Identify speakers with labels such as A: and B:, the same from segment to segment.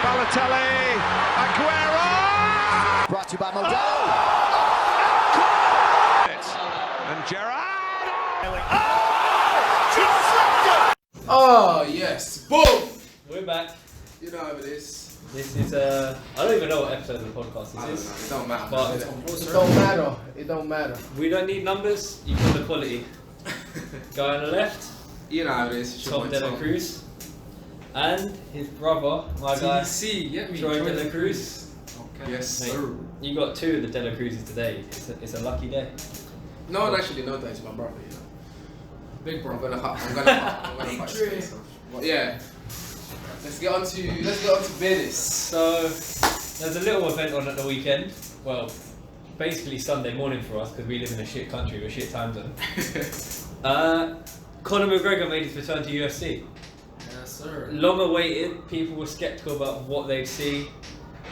A: Balotelli, Aguero!
B: Brought to you by Modelo.
A: And Gerrard!
C: Oh yes, boom!
D: We're back.
C: You know how it is.
D: This is I don't even know what episode of the podcast
C: I
D: this
C: don't know.
D: is.
C: It don't matter.
D: But
C: It don't matter. It don't matter.
D: we don't need numbers, you've got the quality. Guy on the left,
C: You know how it is.
D: Thomdelacruzz. And his brother, my guy, Donald
C: Okay. Yes,
D: Mate,
C: sir.
D: you got two of the Delacruzzes today. It's a lucky day.
C: No one actually knows that he's my brother. You know.
E: Big bro.
C: I'm gonna fight his face off. But yeah. Let's get on to business.
D: So there's a little event on at the weekend. Well, basically Sunday morning for us because we live in a shit country with a shit time zone. Conor McGregor made his return to UFC.
E: Yes, sir.
D: Long awaited. People were skeptical about what they'd see.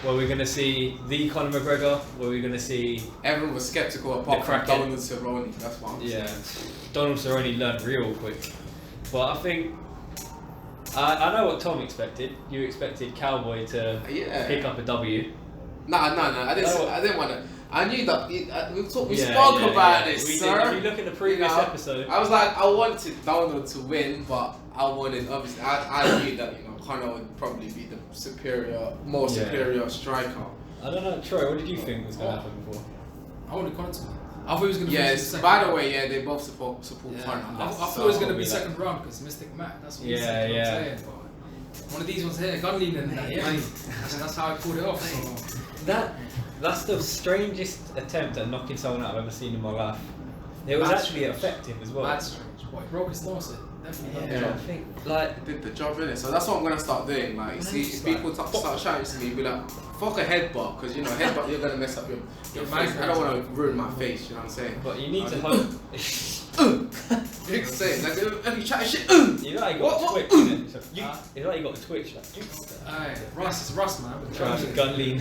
D: Were we going to see the Conor McGregor? Were we going to see...
C: Everyone was skeptical apart from Donald Cerrone. That's what I'm saying.
D: Donald Cerrone learned real quick. But I think... I know what Tom expected. You expected Cowboy to pick up a W.
C: Nah. I didn't want to. I knew that. We spoke about this,
D: we
C: sir.
D: Did. If you look at the previous episode...
C: I was like, I wanted Donald to win, but I wanted, obviously, I knew that, Conor would probably be the more superior striker.
D: I don't know, Troy, what did you think was going to happen before?
E: I wanted Conor to win. I thought he was going to
C: Yes, by the way, they both support Conor.
E: I thought it was going to be second round because Mystic Mac. That's what he said. You know what I'm saying? But one of these ones here, gun leaning in there. Yeah, that's how I pulled it off. So.
D: That's the strangest attempt at knocking someone out I've ever seen in my life. It was actually effective as well.
E: That's strange. But he broke his nose. Definitely.
D: I think
C: It did the job, innit? So that's what I'm gonna start doing. Like, see, if people start shouting to me, be like, "Fuck a headbutt," because headbutt you're gonna mess up your face. I don't want to ruin my face. You know what I'm saying?
D: But you need to hope.
C: Big saying, like, you chatting shit.
D: You know how you got Twitch, innit? So you know how you got the Twitch, like.
E: Alright, Russ is Russ, man.
D: Trying to gun lean.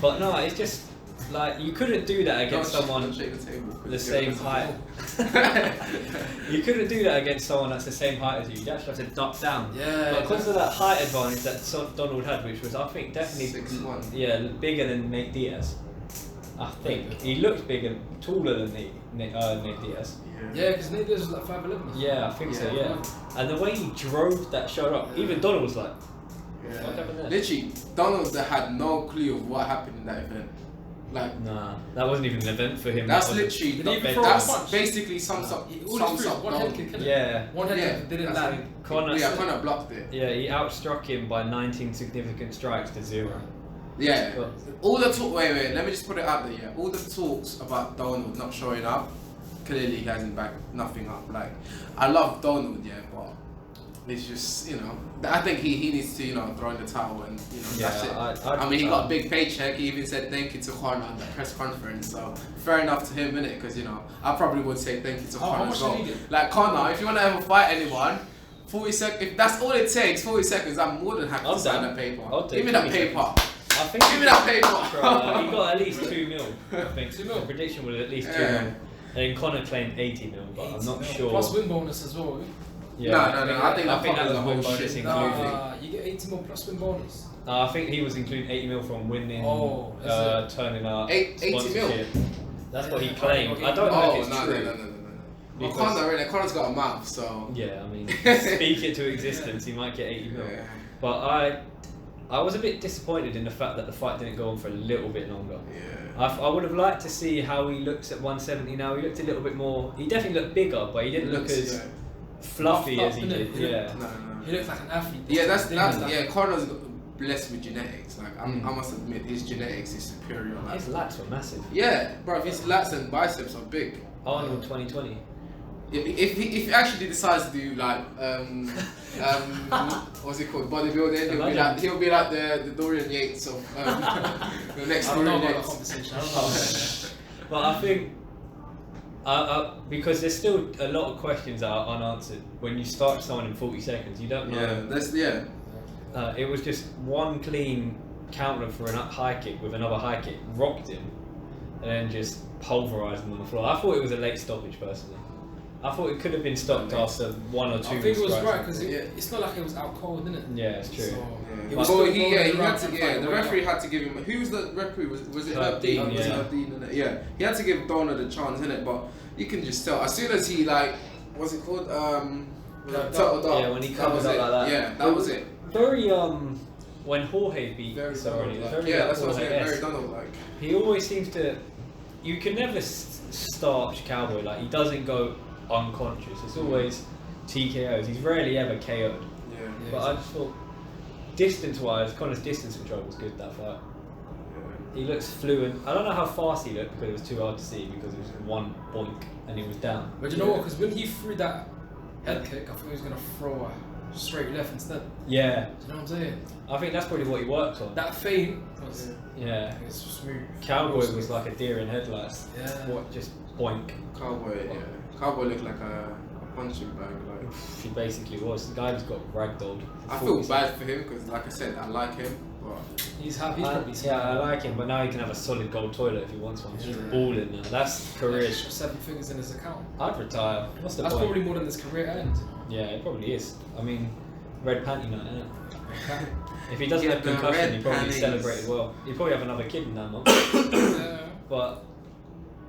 D: But no, it's just like you couldn't do that against someone the same height. You couldn't do that against someone that's the same height as you. You'd actually have to duck down.
E: Yeah.
D: But because of that height advantage that Donald had, which was I think definitely
C: 6'1".
D: bigger than Nate Diaz. I think he looked bigger, taller than Nate Diaz.
E: Yeah, because Nate Diaz was like 5'11".
D: Yeah, I think so. Yeah, and the way he drove that shot up, even Donald was like. What happened there?
C: Literally, Donald had no clue of what happened in that event. Like,
D: nah, that wasn't even an event for him.
C: That's literally. That's basically sums up.
E: One head kick.
C: Yeah.
E: One head kick didn't land.
C: Conor blocked it.
D: Yeah, he outstruck him by 19 significant strikes to 0.
C: Yeah. All the talk. Wait. Let me just put it out there. Yeah. All the talks about Donald not showing up. Clearly, he hasn't backed nothing up. Like, I love Donald, yeah, but it's just, I think he needs to, throw in the towel and, that's it. I mean, he got a big paycheck. He even said thank you to Conor at the press conference. So, fair enough to him, innit? Because, I probably would say thank you to Conor as well. Like, Conor, if you want to ever fight anyone, 40 seconds, if that's all it takes, 40 seconds, I'm more than happy to sign that paper. Give me that paper. Give me that paper.
D: He got at least 2 mil, I think. 2 mil. The prediction was at least 2 mil. And Conor claimed 80 mil, but I'm not sure.
E: Plus win bonus as well.
C: Yeah, no. I think that was the whole shit.
E: You get 80 mil plus win bonus.
D: I think he was including 80 mil from winning, turning up,
C: 80 mil?
D: That's what he claimed. I don't know if it's true.
C: Well, Conor's got a mouth, so...
D: Yeah, I mean, speak it to existence, he might get 80 mil. Yeah. But I was a bit disappointed in the fact that the fight didn't go on for a little bit longer.
C: Yeah.
D: I would have liked to see how he looks at 170 now. He looked a little bit more... He definitely looked bigger, but he didn't look as fluffy as he did. Yeah.
E: No. He looks like an athlete.
C: Yeah, Conor's blessed with genetics. Like, I must admit, his genetics is superior. Like,
D: his lats were massive.
C: Yeah, bro, his lats and biceps are big.
D: Arnold 2020.
C: If he actually decides to do like what's it called, bodybuilding, he'll be like the Dorian Yates of the next Dorian Yates.
D: But I think because there's still a lot of questions that are unanswered when you start someone in 40 seconds. You don't know. It was just one clean counter for a high kick with another high kick, rocked him, and then just pulverised him on the floor. I thought it was a late stoppage personally. I thought it could have been stopped after 1 or 2.
E: I think it was right because it's not like it was out cold, isn't it?
D: Yeah, it's true.
E: So,
C: It was the referee had to give him. Who was the referee? Was it Herb Dean? Yeah, he had to give Donald a chance, innit? But you can just tell as soon as he what's it called?
D: Yeah, when he covered up like that.
C: Yeah, that was it.
D: Very when Jorge beat Cerrone,
C: that's what I was saying. Very Donald like.
D: He always seems to. You can never starch Cowboy, like he doesn't go unconscious. It's always TKOs. He's rarely ever KO'd.
C: Yeah.
D: But I just thought, distance-wise, Conor's distance control was good that fight. He looks fluent. I don't know how fast he looked because it was too hard to see because it was one boink and he was down.
E: But you know what? Because when he threw that head kick, I thought he was gonna throw a straight left instead.
D: Yeah.
E: Do you know what I'm saying?
D: I think that's probably what he worked on.
E: That feint was
D: it's
E: smooth.
D: Cowboy was like a deer in headlights.
E: Yeah.
D: What, just boink.
C: Cowboy looked like a punching bag. Like
D: He basically was. The guy just got ragdolled.
C: I feel bad for him because, like I said, I like him. But
E: he's happy.
D: I like him, but now he can have a solid gold toilet if he wants one. He's balling now. That's career.
E: 7 figures in his account.
D: I'd retire. What's the
E: That's
D: point?
E: probably more than his career ends.
D: Yeah, it probably is. I mean, red panty night, innit? If he doesn't have concussion, he probably celebrated well. He'd probably have another kid in that month. But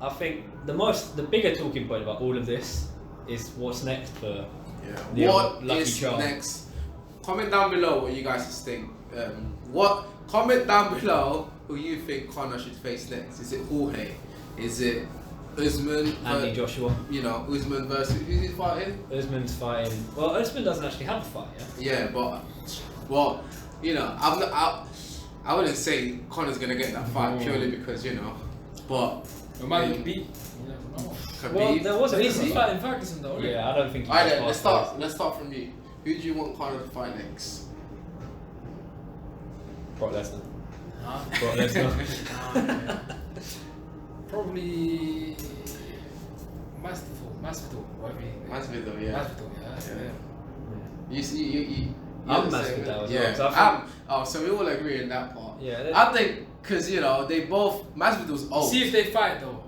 D: I think the bigger talking point about all of this is what's next for
C: what
D: Lucky
C: is
D: Charm.
C: next? Comment down below what you guys think. Comment down below who you think Conor should face next. Is it Jorge? Is it Usman?
D: Andy Joshua.
C: You know, Usman versus who's he fighting?
D: Usman's fighting. Well, Usman doesn't actually have a fight yet.
C: Yeah, but you know, I wouldn't say Conor's gonna get that fight purely because but
E: it might be beat.
D: Well, there was a
E: He's fighting Ferguson though.
D: Yeah, I don't think.
C: Alright, then, let's start from you. Who do you want Conor to fight next?
D: Brock Lesnar.
E: Huh?
D: Brock Lesnar.
E: Probably Masvidal, whatever.
C: Masvidal, yeah. You see,
D: I'm Masvidal as well.
C: So we all agree in that part.
D: Yeah.
C: I think because they both Masvidal's old.
E: See if they fight though.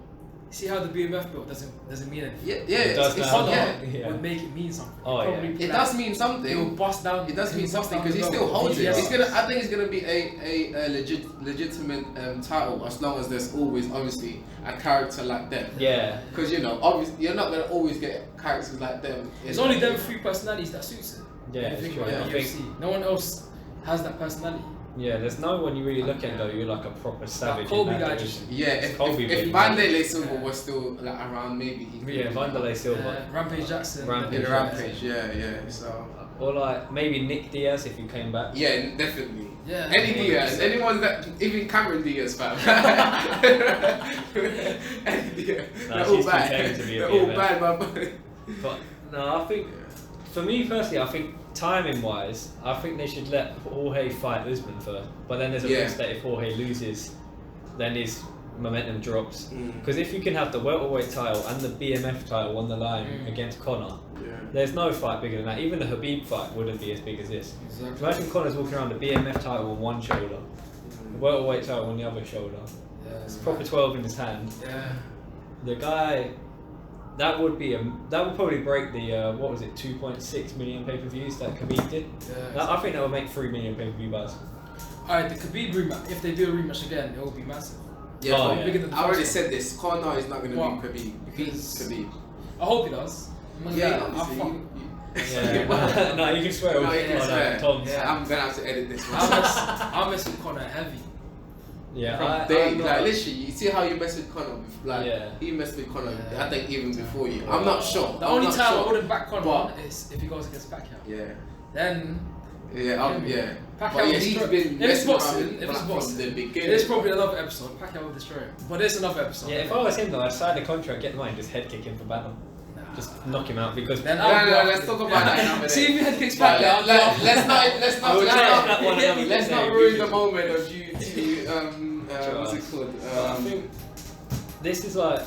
E: See how the BMF belt doesn't mean anything.
C: Yeah,
E: It would make it mean something.
C: It does mean something.
E: It will bust down.
C: It does mean something because he still holds it. I think it's gonna be a legitimate title as long as there's always obviously a character like them.
D: Yeah.
C: Because obviously you're not gonna always get characters like them.
E: It's only them 3 personalities that suits it.
D: Yeah, it's true.
E: I think no one else has that personality.
D: Yeah, there's no one you really look at and go, you're like a proper savage.
E: Kobe guy just.
C: Yeah, if Vanderlei Silva was still like around, maybe he could.
D: Yeah, Vanderlei Silva.
E: Rampage Jackson.
C: Rampage, yeah. So.
D: Or like maybe Nick Diaz if you came back.
C: Yeah, definitely.
E: Yeah.
C: Any Diaz, anyone that, even Cameron Diaz, fam. Any Diaz. They're all bad. They're all bad, my boy.
D: But no, I think for me personally, I think timing wise, I think they should let Jorge fight Usman first. But then there's a risk that if Jorge loses, then his momentum drops. Because if you can have the welterweight title and the BMF title on the line against Conor, there's no fight bigger than that. Even the Khabib fight wouldn't be as big as this.
E: Exactly.
D: Imagine Conor's walking around the BMF title on one shoulder, the welterweight title on the other shoulder. It's proper 12 in his hand.
E: Yeah.
D: The guy. That would probably break the 2.6 million pay-per-views that Khabib did.
E: Yeah,
D: I think that would make 3 million pay-per-view buys.
E: Alright, the Khabib rematch. If they do a rematch again, it will be massive.
C: Yeah,
E: bigger than the
C: I already
E: first
C: said this. Conor is not going to beat Khabib.
E: Because
C: Khabib.
E: I hope he does.
D: No, you can swear.
C: No, you can swear.
D: Tom's.
C: Yeah, I'm gonna have to edit this one.
E: I mess with Conor heavy.
C: Yeah, literally, you see how you mess with Conor, he messed with Conor. I think even before you. I'm not sure.
E: The only time I wouldn't back Conor on is if he goes against Pacquiao.
C: Yeah.
E: Then.
C: Pacquiao he's been messing around
E: if it's boxing,
C: from the beginning.
E: There's probably another episode. Pacquiao will destroy him. But there's another episode.
D: Yeah, if I was him though, I'd sign the contract, get mine, just head kick him for battle. Just knock him out because.
C: No, let's talk about that.
E: See if he head kicks Pacquiao.
C: Let's not ruin the moment of you. What's it called?
D: I think this is like,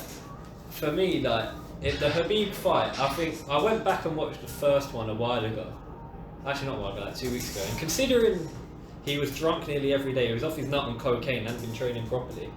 D: for me, like the Khabib fight. I think I went back and watched the first one a while ago. Actually, not a while ago, like 2 weeks ago. And considering he was drunk nearly every day, he was off his nut on cocaine, hadn't been training properly.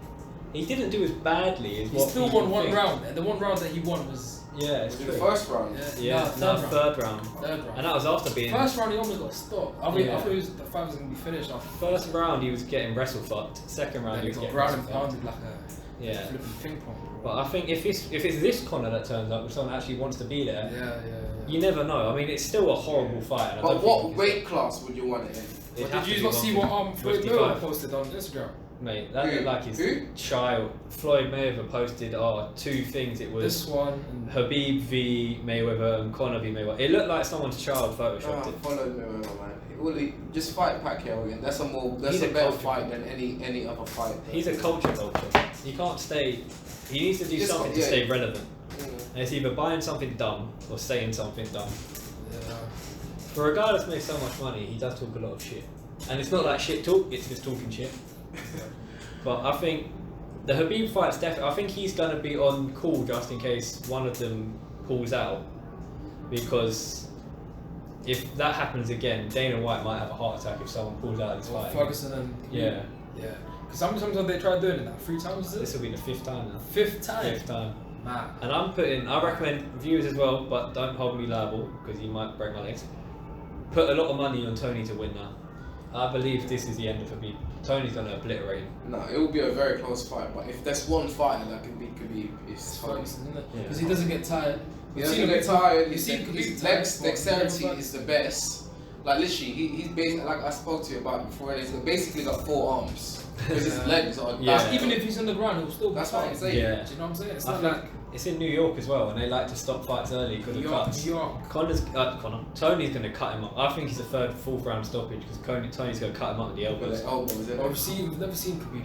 D: He didn't do as badly as
E: he still won one round, and the one round that he won was
D: Yeah, it's
C: Was it
D: true.
C: the first round?
D: Yeah, no, third round. And that was after being...
E: First round he almost got stopped. I thought the fight was going to be finished after.
D: First round he was getting wrestle fucked. Second round he was getting
E: ground
D: wrestle
E: and
D: fucked.
E: pounded like a flipping ping pong.
D: But I think if it's this Conor that turns up, if someone actually wants to be there,
E: yeah.
D: you never know. I mean, it's still a horrible fight. And
C: But what weight class would you want it in?
E: Did you not see what Floyd Mayweather posted on Instagram?
D: Mate, that looked like his child. Floyd Mayweather posted two things. It was
E: this one and
D: Habib v Mayweather and Conor v Mayweather. It looked like someone's child photoshopped it.
C: Follow Mayweather, man. Just fight Pacquiao again. That's a better fight than any other fight.
D: He's a culture vulture. He can't stay. He needs to do something to stay relevant. And it's either buying something dumb or saying something dumb.
E: Yeah.
D: For a guy that's made so much money, he does talk a lot of shit. And it's not like shit talk, it's just talking shit. But I think the Habib fight's definitely... I think he's going to be on call just in case one of them pulls out. Because if that happens again, Dana White might have a heart attack if someone pulls out of this fight.
E: Ferguson and...
D: Yeah.
E: Because sometimes they tried doing it now. 3 times is it?
D: This will be the 5th time now.
E: 5th time?
D: 5th time.
E: Man.
D: And I recommend viewers as well, but don't hold me liable because you might break my legs. Put a lot of money on Tony to win now. I believe this is the end of Habib. Tony's gonna obliterate him.
C: No, it will be a very close fight. But if there's one fighter that could be, it's
E: Ferguson, isn't it?
D: Yeah.
E: Because he doesn't get tired.
C: He doesn't get tired.
E: His
C: legs dexterity is the best. Like literally, he's basically like I spoke to you about before. He's basically got 4 arms because his legs are.
E: Even if he's on the ground, he'll still be
C: That's
E: tired.
C: what I'm saying.
D: Yeah.
E: Do you know what I'm saying? It's
D: I
E: not
D: think
E: like
D: it's in New York as well, and they like to stop fights early because of cuts.
E: New York.
D: Tony's going to cut him up. I think he's a 3rd, 4th round stoppage because Tony's going to cut him up with the elbows.
E: We've never seen Khabib.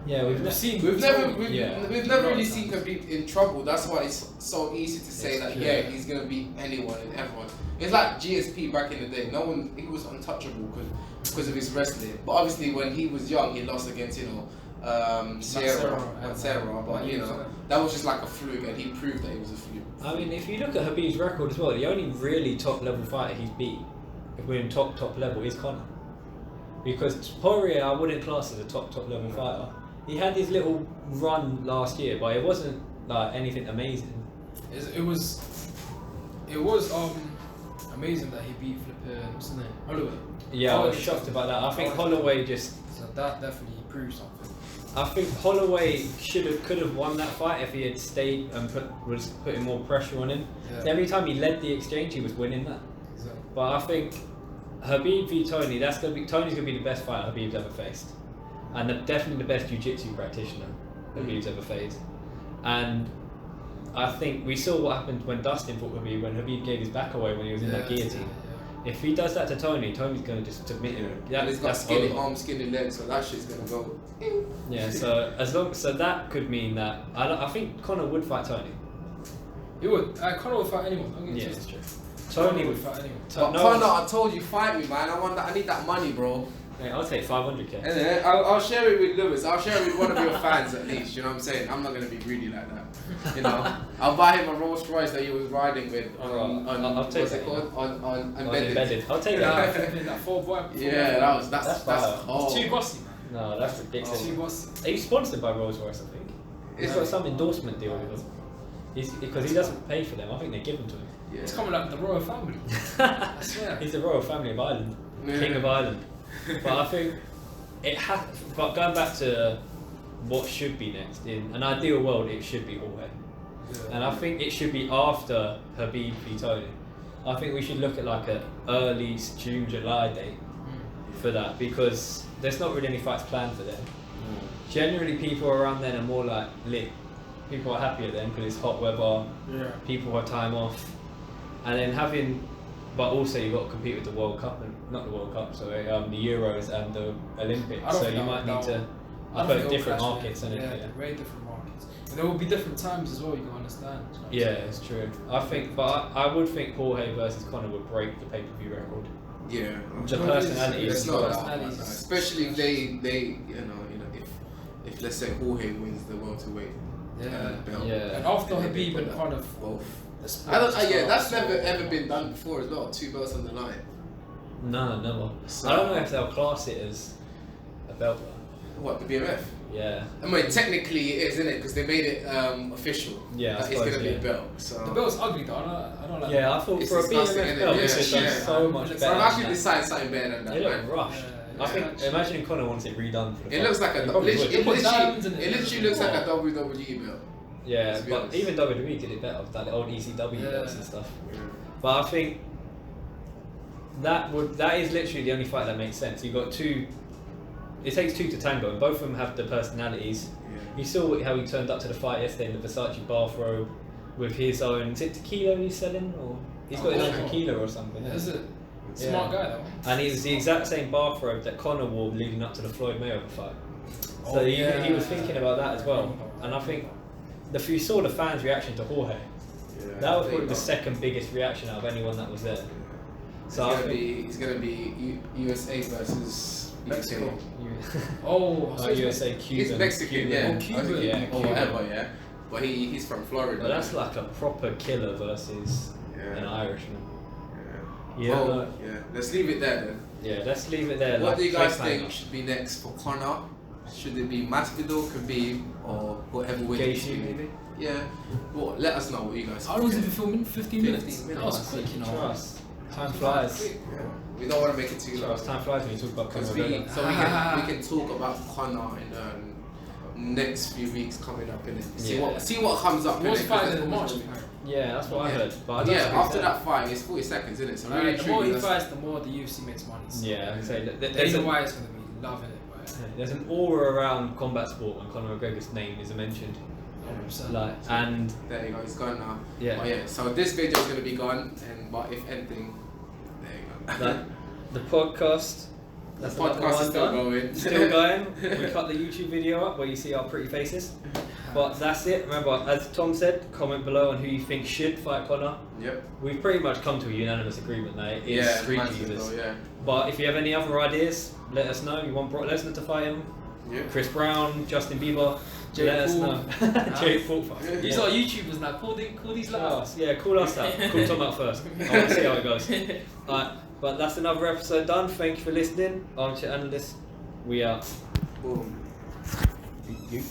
D: Yeah, we've
C: never really seen Khabib in trouble. That's why it's so easy to say that he's gonna beat anyone and everyone. It's like GSP back in the day. He was untouchable because of his wrestling. But obviously when he was young, he lost against Sierra. But that was just like a fluke, and he proved that it was a fluke.
D: I mean, if you look at Habib's record as well, the only really top level fighter he's beat, if we're in top level, is Conor. Because Poirier, I wouldn't class as a top level fighter. He had his little run last year, but it wasn't like anything amazing.
E: It was amazing that he beat flipping, what's his name? Holloway.
D: Yeah, I was shocked about that. I think Holloway just...
E: So that definitely proved something.
D: I think Holloway could have won that fight if he had stayed and was putting more pressure on him. Yeah. Every time he led the exchange, he was winning that.
E: Exactly.
D: But I think Habib v Tony, Tony's gonna be the best fighter Habib's ever faced, and definitely the best jiu-jitsu practitioner Habib's ever faced. And I think we saw what happened when Dustin fought Habib, when Habib gave his back away when he was in that guillotine. If he does that to Tony's going to just submit him.
C: Yeah, he's got skinny arms, skinny legs, so that shit's going to go.
D: Yeah, so that could mean that I think Conor would fight Tony.
E: He would. Conor would fight anyone.
D: Yeah, it's true. Tony would
E: fight anyone.
C: Conor, I told you, fight me, man. I need that money, bro.
D: Yeah, I'll take 500k.
C: And then I'll share it with Lewis. I'll share it with one of your fans at least. You know what I'm saying? I'm not gonna be greedy like that. You know, I'll buy him a Rolls Royce that he was riding with on
D: I'll take
C: what's it called? On
D: embedded. I'll take that.
E: That 4
C: Yeah, that's
E: It's too bossy, man.
D: No, that's ridiculous.
E: Too bossy.
D: He's sponsored by Rolls Royce, I think. He's got some endorsement deal with them. Because he doesn't pay for them. I think they give them to him.
C: Yeah.
E: It's coming like the royal family. I swear.
D: He's the royal family of Ireland, King of Ireland. But I think but going back to what should be next, in an ideal world, it should be Jorge. Yeah. And I think it should be after Habib v Tony. I think we should look at like an early June, July date for that, because there's not really any fights planned for them. Generally, people around then are more like lit. People are happier then because it's hot weather.
E: Yeah.
D: People have time off, and then but also you've got to compete with the World Cup, not the World Cup, sorry, the Euros and the Olympics. So you might need to put different markets in it.
E: Yeah, very different markets. And there will be different times as well. You can understand.
D: Yeah, it's true. I think, but I would think Jorge versus Conor would break the pay-per-view record.
C: Yeah,
D: the personality.
C: It's not especially if they if let's say Jorge wins the welterweight belt.
D: Yeah.
E: And after Habib and Conor both.
C: That's never ever been done before as well. 2 belts on the line.
D: No, never. So, I don't know if they'll class it as a belt.
C: What, the BMF?
D: Yeah.
C: I mean, technically it is, isn't it? Because they made it official.
D: Yeah,
C: that it's going to be a belt. So.
E: The belt's ugly though. I don't like
D: Yeah,
E: that.
D: I thought
C: It's
D: for a
C: disgusting,
D: BMF
C: innit?
D: belt,
C: Yeah,
D: it's done
C: yeah.
D: so much better.
C: So I'm actually
D: than
C: deciding something better than
D: that.
C: that.
D: It
C: Man.
D: looked rushed.
E: Yeah,
D: I think, imagine Conor wants it redone for the
C: It
D: fight.
C: looks like a
D: He probably would.
E: They put diamonds in it.
C: it literally looks like a WWE belt.
D: Yeah,
C: to be
D: but
C: honest.
D: even WWE did it better with that old ECW belts and stuff. But I think that is literally the only fight that makes sense. You've got two. It takes two to tango, and both of them have the personalities.
C: Yeah.
D: You saw how he turned up to the fight yesterday in the Versace bathrobe with his own. Is it tequila he's selling, or he's got his own tequila or something?
E: Is it?
D: Yeah.
E: Smart guy though.
D: And it was the exact same bathrobe that Conor wore leading up to the Floyd Mayweather fight. So
E: Oh,
D: he was thinking about that as well. And I think you saw the fans' reaction to Jorge. That was probably the second biggest reaction out of anyone that was there. So
C: It's gonna be USA versus
E: Mexico.
C: UK.
D: USA, Cuban.
C: He's Mexican, yeah.
E: Oh, Cuban.
D: Yeah,
C: Or whatever, yeah. But he's from Florida.
D: But that's like a proper killer versus an Irishman. Yeah.
C: Well, yeah. Let's leave it there then.
D: Yeah, let's leave it there.
C: What do you guys think should be next for Conor? Should it be Masvidal, Khabib, or whoever wins?
D: Gaethje, maybe?
C: Yeah. Well, let us know what you guys
E: How long was it filming? 15 minutes.
C: 15
E: That was
C: minutes.
E: quick, you know.
D: Trust. Time flies.
C: Yeah. We don't want to make it too long.
D: Trust. Time flies when you talk about Conor
C: Because
D: McGregor.
C: we can talk about Conor in the next few weeks coming up, innit? See what comes up.
E: What's
C: innit? 'Cause
E: fighting
C: there's
E: in March?
C: always-
D: Yeah, that's what I heard. But I don't
C: Yeah,
D: know
C: after
D: if
C: that fight, it's 40 seconds, isn't it? So really,
E: The more
C: truly,
E: he
C: that's-
E: fights, the more the UFC makes money. So
D: Yeah, I say
E: Dana
D: there's
E: White's gonna be loving it. But
D: there's an aura around combat sport when Conor McGregor's name is mentioned.
E: 100%.
D: Like, and
C: There you go, it's gone now.
D: Yeah.
C: But yeah, so this video is going to be gone, but if anything, there you go.
D: that, the podcast.
C: The
D: That's another
C: podcast
D: one
C: is still
D: done.
C: going.
D: Still going. We cut the YouTube video up where you see our pretty faces. But that's it. Remember, as Tom said, comment below on who you think should fight Conor.
C: Yep.
D: We've pretty much come to a unanimous agreement that it is Street Jesus.
C: Though, yeah.
D: But if you have any other ideas, let us know. You want Brock Lesnar to fight him?
C: Yeah.
D: Chris Brown, Justin Bieber,
E: Jake
D: let us
E: Paul.
D: know. Jake Paul.
E: These are YouTubers now. Call these
D: Call
E: lads.
D: us. Yeah, call us out. Call Tom out first. I want to see how it goes. Alright, but that's another episode done. Thank you for listening. Armchair Analyst, we out.
C: Boom.
D: You.